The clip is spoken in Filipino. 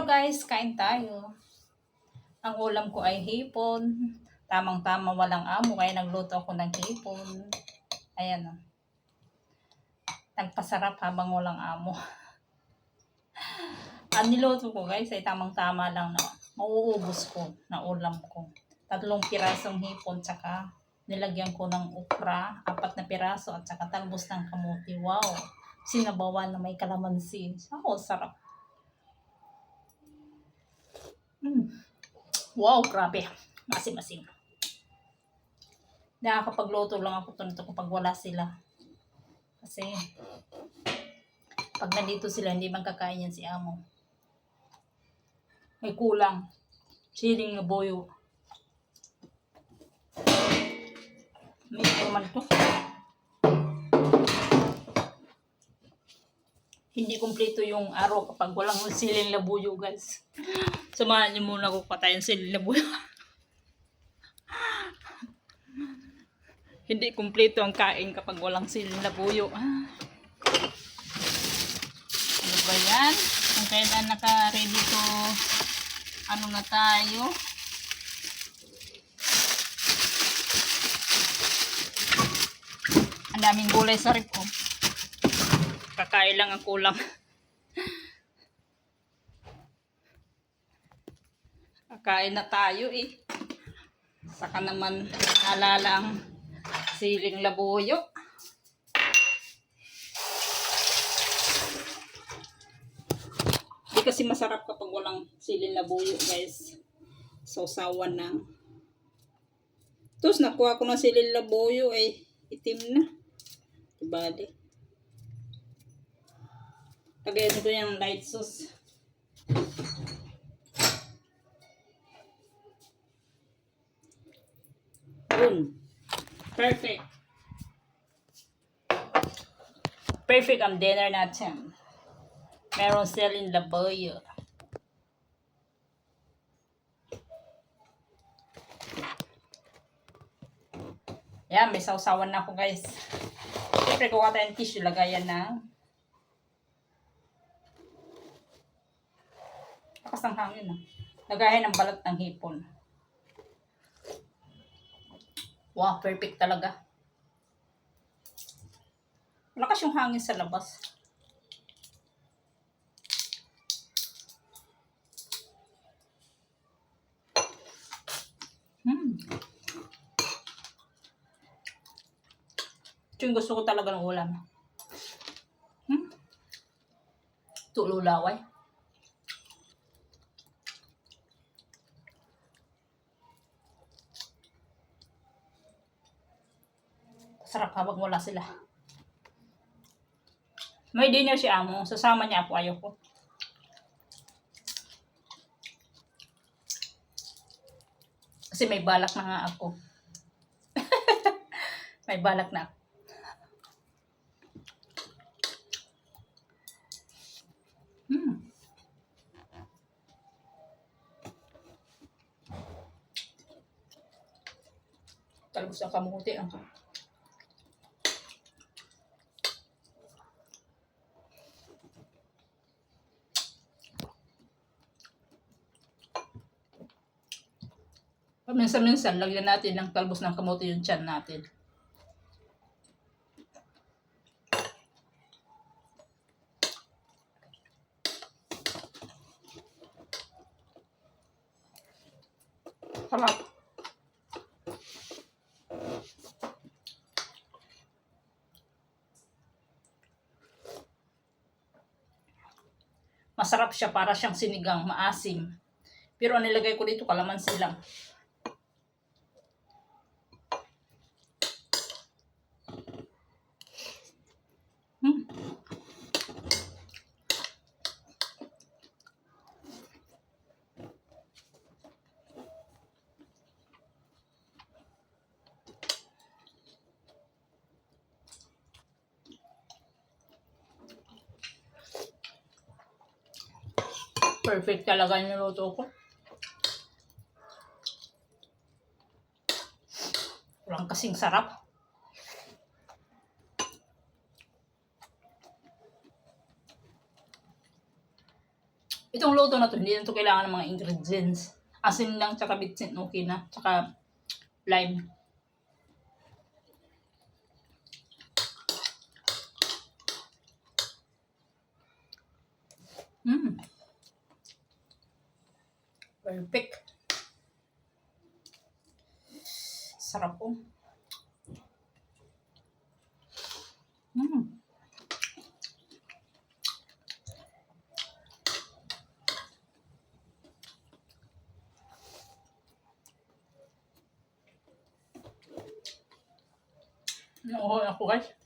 Guys, kain tayo. Ang ulam ko ay hipon. Tamang-tama, walang amo, kaya nagluto ako ng hipon. Ayan o. Nagpasarap habang walang amo. Ang niluto ko guys ay tamang-tama lang na mauubos ko na ulam ko. 3 pirasong hipon, tsaka nilagyan ko ng okra, 4 na piraso, at tsaka talbos ng kamuti. Wow! Sinabawan na may kalamansi. Sarap. Wow, grabe. Masim-masim. Nakakapagluto lang ako nito kapag wala sila. Kasi, pag nandito sila, hindi man kakain yan si amo. May kulang. Siling na boyo. May naman to. Hindi kumpleto yung araw kapag walang siling labuyo, guys. Samahan niyo muna ko patayin siling labuyo. Hindi kumpleto ang kain kapag walang siling labuyo. Ano ba yan? Kung kailan naka-ready to, ano na tayo? Ang daming gulay sa rip ko. Kakain lang ang kulang. Kakain na tayo eh. Saka naman naalala ang siling labuyo. Hindi kasi masarap kapag walang siling labuyo, guys. Sausawan na. Tapos nakuha ko ng siling labuyo ay itim na. Ibali. Lagyan ko yung light sauce. Boom. Perfect. Perfect ang dinner natin. Meron siling labuyo. Yan, may sausawan na ako, guys. Siyempre, kuha tayo ng tissue. Lagayan na. Lakas ng hangin. Lagayan ng balat ng hipon. Wow, perfect talaga. Lakas yung hangin sa labas. Ito yung gusto ko talaga ng ulam. Tululaway. Sarap habang wala sila. May dinner si amo. Sasama niya ako. Ayoko. Kasi may balak na nga ako. May balak na ako. Talbos ng kamuti. Minsan-minsan, lagyan natin ng talbos ng kamuti yung tiyan natin. Sarap. Masarap siya, para siyang sinigang, maasim. Pero ang nilagay ko dito, kalamansi lang. Perfect talaga yung niluto ko. Walang kasing sarap. Itong luto na to, hindi na to kailangan ng mga ingredients. Asin lang, tsaka bitsin, okay na. Tsaka lime. Perfect. Sarap po. Oo, ako guys.